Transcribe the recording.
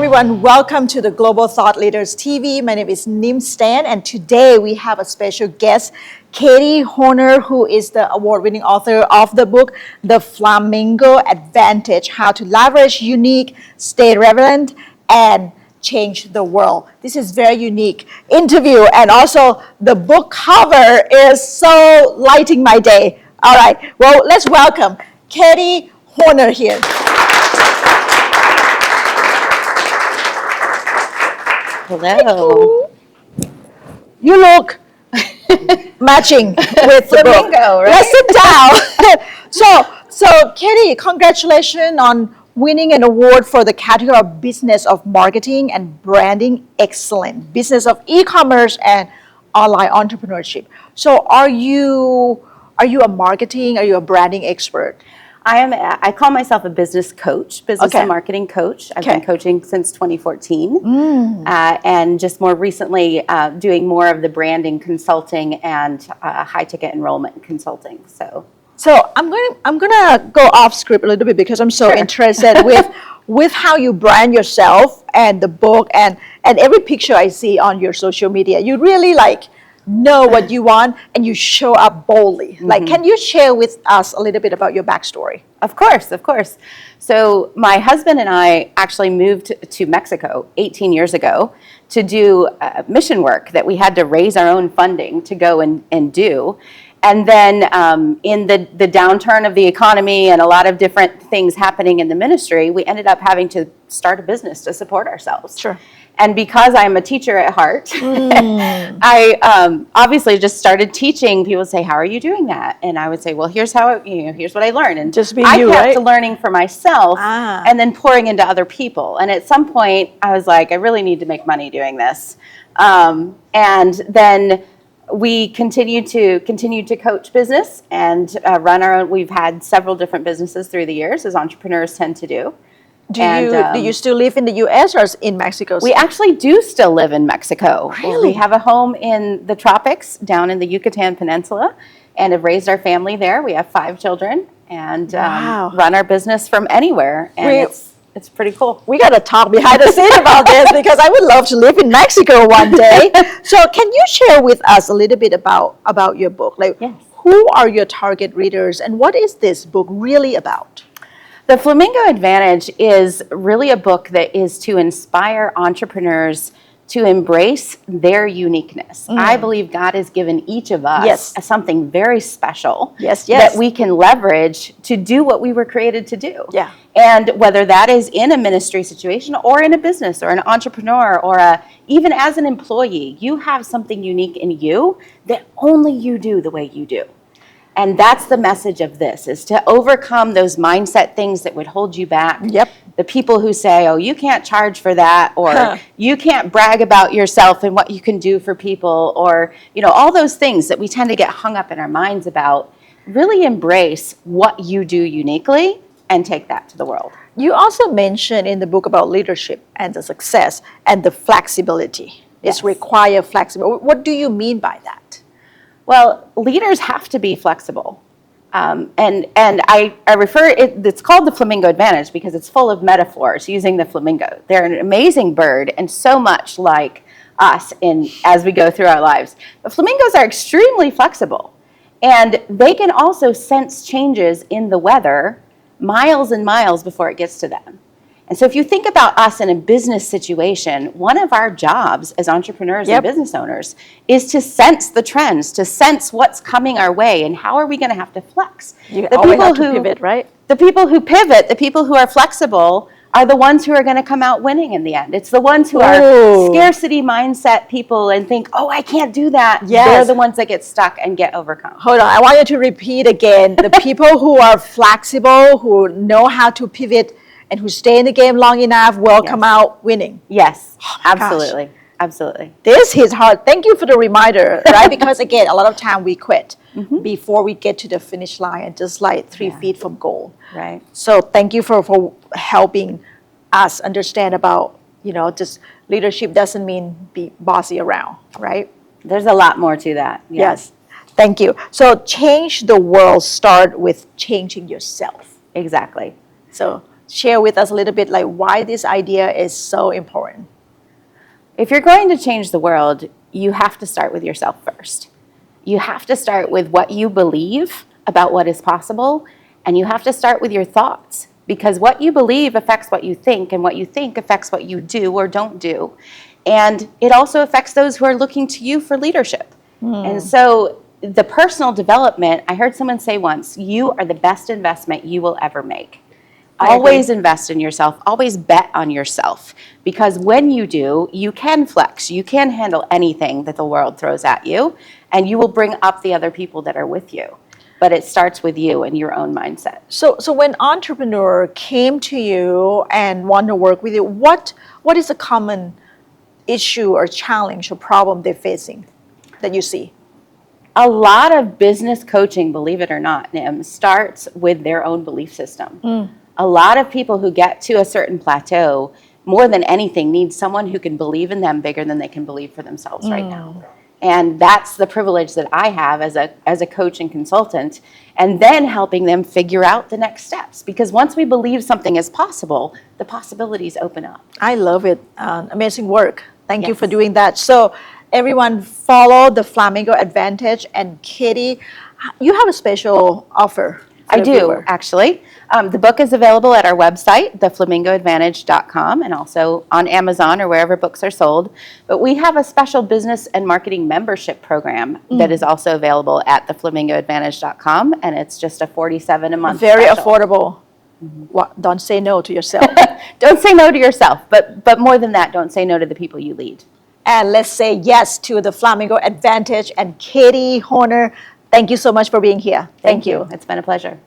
everyone, welcome to the Global Thought Leaders TV. My name is Stant, and today we have a special guest, Katie Hornor, who is the award-winning author of the book, The Flamingo Advantage, How to Leverage Unique, Stay Relevant, and Change the World. This is very unique interview, and also the book cover is so lighting my day. All right, well, let's welcome Katie Hornor here. Hello. You look matching with the book. Flamingo, right? Let's sit down. So Katie, congratulations on winning an award for the category of Business of Marketing and Branding Excellence, Business of E-commerce and Online Entrepreneurship. So are you a marketing, are you a branding expert? I call myself a business coach, business and marketing coach. I've been coaching since 2014, and just more recently doing more of the branding consulting and high ticket enrollment consulting. So I'm gonna go off script a little bit because I'm so interested with how you brand yourself and the book and every picture I see on your social media. You really know what you want and you show up boldly. Can you share with us a little bit about your backstory? Of course. So my husband and I actually moved to Mexico 18 years ago to do mission work that we had to raise our own funding to go and do. And then in the downturn of the economy and a lot of different things happening in the ministry, we ended up having to start a business to support ourselves. Sure. And because I'm a teacher at heart, I obviously just started teaching. People would say, "How are you doing that?" And I would say, "Well, here's here's what I learned." And just being I you, kept right? learning for myself and then pouring into other people. And at some point, I was like, I really need to make money doing this. And then we continue to coach business and run our own. We've had several different businesses through the years, as entrepreneurs tend to do. Do you still live in the U.S. or in Mexico? We actually do still live in Mexico. Really? We have a home in the tropics down in the Yucatan Peninsula and have raised our family there. We have 5 children and run our business from anywhere. And it's pretty cool. We got to talk behind the scenes about this because I would love to live in Mexico one day. So can you share with us a little bit about your book? Yes. Who are your target readers and what is this book really about? The Flamingo Advantage is really a book that is to inspire entrepreneurs to embrace their uniqueness. I believe God has given each of us something very special that we can leverage to do what we were created to do. Yeah. And whether that is in a ministry situation or in a business or an entrepreneur or even as an employee, you have something unique in you that only you do the way you do. And that's the message of this, is to overcome those mindset things that would hold you back. Yep. The people who say, oh, you can't charge for that, or you can't brag about yourself and what you can do for people, or all those things that we tend to get hung up in our minds about. Really embrace what you do uniquely and take that to the world. You also mentioned in the book about leadership and the success and the flexibility. It's require flexibility. What do you mean by that? Well, leaders have to be flexible. And I refer it's called the Flamingo Advantage because it's full of metaphors using the flamingo. They're an amazing bird and so much like us as we go through our lives. But flamingos are extremely flexible, and they can also sense changes in the weather miles and miles before it gets to them. And so if you think about us in a business situation, one of our jobs as entrepreneurs and business owners is to sense the trends, to sense what's coming our way, and how are we going to have to flex. You always have to pivot, right? The people who pivot, the people who are flexible, are the ones who are going to come out winning in the end. It's the ones who are scarcity mindset people and think, oh, I can't do that. They're the ones that get stuck and get overcome. Hold on, I want you to repeat again. The people who are flexible, who know how to pivot, and who stay in the game long enough will come out winning. Yes, absolutely. Gosh. Absolutely. This is hard. Thank you for the reminder, right? Because again, a lot of time we quit before we get to the finish line and just 3 feet from goal. Right. So thank you for helping us understand about, just leadership doesn't mean be bossy around, right? There's a lot more to that. Yes. Thank you. So change the world start with changing yourself. Exactly. So share with us a little bit like why this idea is so important. If you're going to change the world, you have to start with yourself first. You have to start with what you believe about what is possible, and you have to start with your thoughts, because what you believe affects what you think, and what you think affects what you do or don't do. And it also affects those who are looking to you for leadership. And so the personal development, I heard someone say once, you are the best investment you will ever make. Always invest in yourself, always bet on yourself, because when you do, you can flex, you can handle anything that the world throws at you, and you will bring up the other people that are with you. But it starts with you and your own mindset. So when entrepreneur came to you and want to work with you, what is a common issue or challenge or problem they're facing that you see? A lot of business coaching, believe it or not, Nim, starts with their own belief system. A lot of people who get to a certain plateau, more than anything, need someone who can believe in them bigger than they can believe for themselves right now. And that's the privilege that I have as a coach and consultant, and then helping them figure out the next steps. Because once we believe something is possible, the possibilities open up. I love it. Amazing work. Thank you for doing that. So everyone follow the Flamingo Advantage. And Katie, you have a special offer. I do, actually. The book is available at our website, theflamingoadvantage.com, and also on Amazon or wherever books are sold. But we have a special business and marketing membership program that is also available at theflamingoadvantage.com, and it's just a $47 a month. Very special. affordable. Don't say no to yourself. Don't say no to yourself, but more than that, don't say no to the people you lead. And let's say yes to the Flamingo Advantage. And Katie Hornor, thank you so much for being here. Thank you. It's been a pleasure.